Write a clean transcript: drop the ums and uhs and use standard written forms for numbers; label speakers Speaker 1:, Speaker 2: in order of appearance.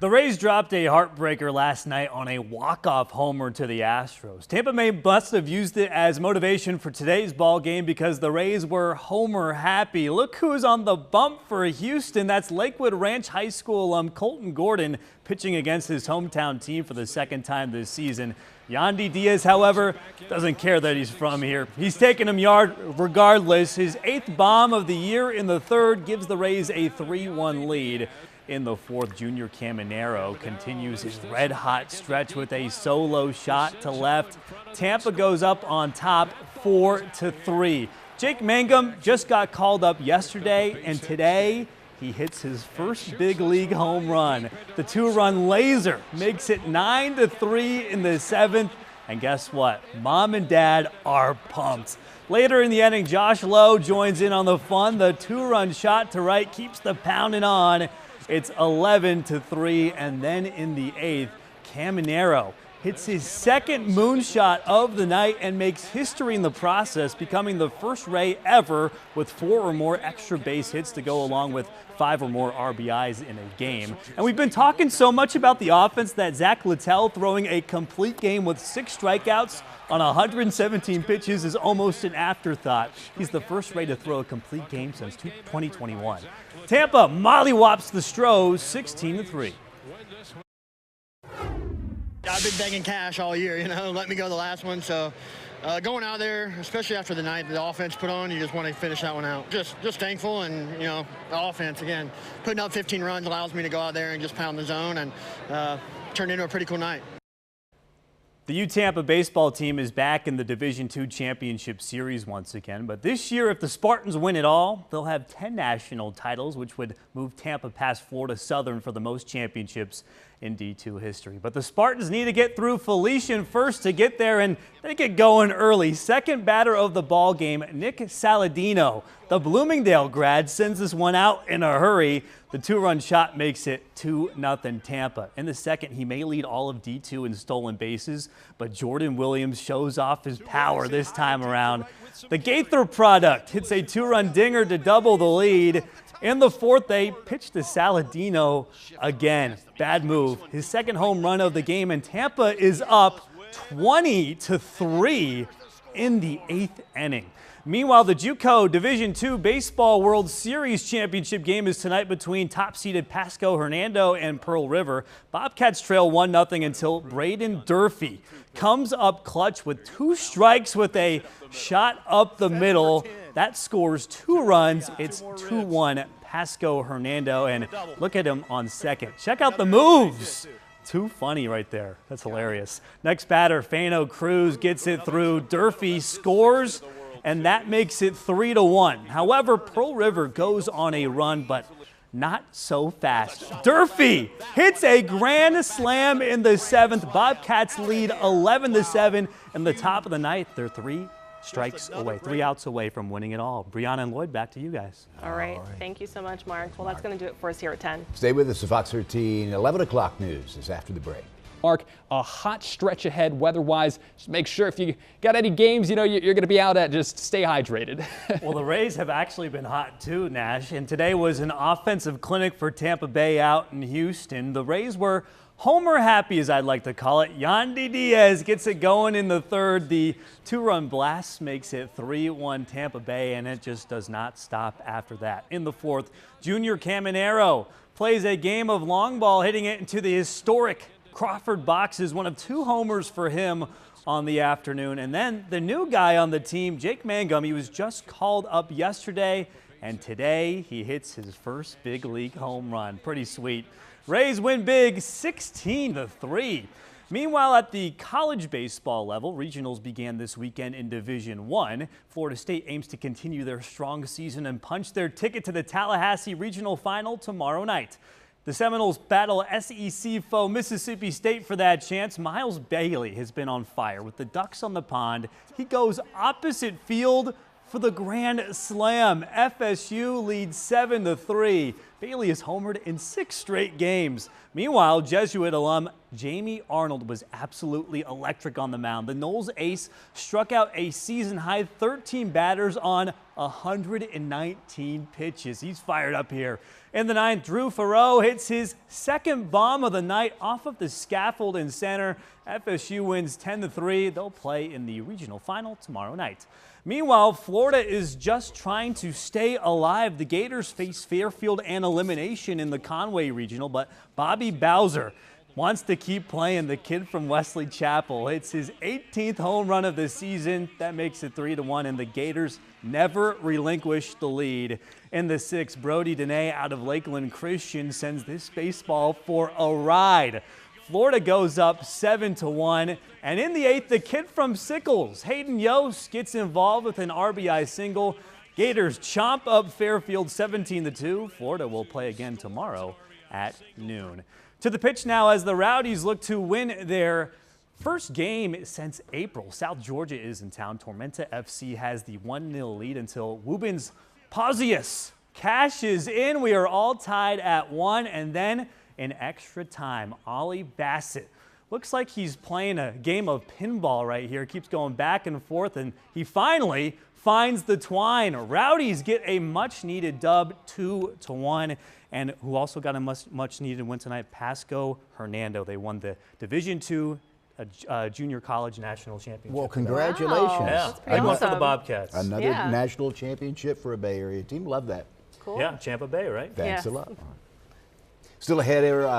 Speaker 1: The Rays dropped a heartbreaker last night on a walk-off homer to the Astros. Tampa Bay must have used it as motivation for today's ball game because the Rays were homer happy. Look who's on the bump for Houston. That's Lakewood Ranch High School alum Colton Gordon pitching against his hometown team for the second time this season. Yandy Diaz, however, doesn't care that he's from here. He's taking him yard regardless. His 8th bomb of the year in the third gives the Rays a 3-1 lead. In the fourth, Junior Caminero continues his red-hot stretch with a solo shot to left. Tampa goes up on top 4-3. Jake Mangum just got called up yesterday, and today he hits his first big league home run. The 2-run laser makes it 9-3 in the 7th. And guess what? Mom and Dad are pumped. Later in the inning, Josh Lowe joins in on the fun. The 2-run shot to right keeps the pounding on. It's 11-3, and then in the 8th, Caminero hits his second moonshot of the night and makes history in the process, becoming the first Ray ever with 4 or more extra base hits to go along with 5 or more RBIs in a game. And we've been talking so much about the offense that Zach Littell throwing a complete game with 6 strikeouts on 117 pitches is almost an afterthought. He's the first Ray to throw a complete game since 2021. Tampa mollywops the Stros 16-3.
Speaker 2: I've been begging Cash all year, let me go the last one. So going out there, especially after the night the offense put on, you just want to finish that one out. Just thankful, and the offense again, putting up 15 runs allows me to go out there and just pound the zone and turn into a pretty cool night.
Speaker 1: The U Tampa baseball team is back in the Division II Championship Series once again, but this year, if the Spartans win it all, they'll have 10 national titles, which would move Tampa past Florida Southern for the most championships in D2 history. But the Spartans need to get through Felician first to get there, and they get going early. Second batter of the ball game, Nick Saladino, the Bloomingdale grad, sends this one out in a hurry. The 2-run shot makes it 2-0 Tampa. In the second, he may lead all of D2 in stolen bases, but Jordan Williams shows off his power this time around. The Gaither product hits a 2-run dinger to double the lead. In the fourth, they pitch to Saladino again. Bad move. His second home run of the game, and Tampa is up 20-3 in the 8th inning. Meanwhile, the JUCO Division II Baseball World Series Championship game is tonight between top-seeded Pasco Hernando and Pearl River. Bobcats trail 1-0 until Braden Durfee comes up clutch with 2 strikes with a shot up the middle. That scores 2 runs. It's 2-1 Pasco Hernando, and look at him on second. Check out the moves. Too funny right there. That's hilarious. Next batter, Fano Cruz gets it through. Durfee scores, and that makes it 3-1. However, Pearl River goes on a run, but not so fast. Durfee hits a grand slam in the 7th. Bobcats lead 11-7 in the top of the ninth. They're 3 outs away from winning it all. Brianna and Lloyd, back to you guys.
Speaker 3: All right. Thank you so much, Mark. Well, that's going to do it for us here at 10.
Speaker 4: Stay with us at Fox 13. 11 o'clock news is after the break.
Speaker 5: Mark, a hot stretch ahead weather-wise. Just make sure if you got any games, you're going to be out at, just stay hydrated.
Speaker 1: Well, the Rays have actually been hot too, Nash, and today was an offensive clinic for Tampa Bay out in Houston. The Rays were homer happy, as I'd like to call it. Yandy Diaz gets it going in the third. The 2-run blast makes it 3-1 Tampa Bay, and it just does not stop after that. In the fourth, Junior Caminero plays a game of long ball, hitting it into the historic Crawford boxes, one of 2 homers for him on the afternoon. And then the new guy on the team, Jake Mangum, he was just called up yesterday, and today he hits his first big league home run. Pretty sweet. Rays win big 16-3. Meanwhile, at the college baseball level, regionals began this weekend in Division I. Florida State aims to continue their strong season and punch their ticket to the Tallahassee Regional Final tomorrow night. The Seminoles battle SEC foe Mississippi State for that chance. Miles Bailey has been on fire with the Ducks on the pond. He goes opposite field for the Grand Slam. FSU leads 7-3. Bailey has homered in 6 straight games. Meanwhile, Jesuit alum Jamie Arnold was absolutely electric on the mound. The Noles ace struck out a season-high 13 batters on 119 pitches. He's fired up here. In the 9th, Drew Farrow hits his 2nd bomb of the night off of the scaffold in center. FSU wins 10-3. They'll play in the regional final tomorrow night. Meanwhile, Florida is just trying to stay alive. The Gators face Fairfield and elimination in the Conway Regional, but Bobby Bowser wants to keep playing. The kid from Wesley Chapel hits his 18th home run of the season. That makes it 3-1, and the Gators never relinquish the lead. In the 6th, Brody Dene out of Lakeland Christian sends this baseball for a ride. Florida goes up 7-1. And in the 8th, the kid from Sickles, Hayden Yost, gets involved with an RBI single. Gators chomp up Fairfield 17-2. Florida will play again tomorrow at noon. To the pitch now as the Rowdies look to win their first game since April. South Georgia is in town. Tormenta FC has the 1-0 lead until Woobens Pausius cashes in. We are all tied at 1, and then in extra time, Ollie Bassett looks like he's playing a game of pinball right here. Keeps going back and forth, and he finally finds the twine. Rowdies get a much-needed dub, 2-1. And who also got a much-needed win tonight, Pasco Hernando. They won the Division II Junior College National Championship.
Speaker 4: Well, congratulations.
Speaker 3: Wow.
Speaker 1: Yeah,
Speaker 3: That's pretty
Speaker 1: big one for the
Speaker 3: awesome.
Speaker 1: Bobcats.
Speaker 4: Another
Speaker 3: Yeah.
Speaker 4: national championship for a Bay Area team. Love that.
Speaker 3: Cool.
Speaker 1: Yeah, Tampa Bay, right?
Speaker 4: Thanks
Speaker 3: Yes.
Speaker 4: a lot. Still ahead here.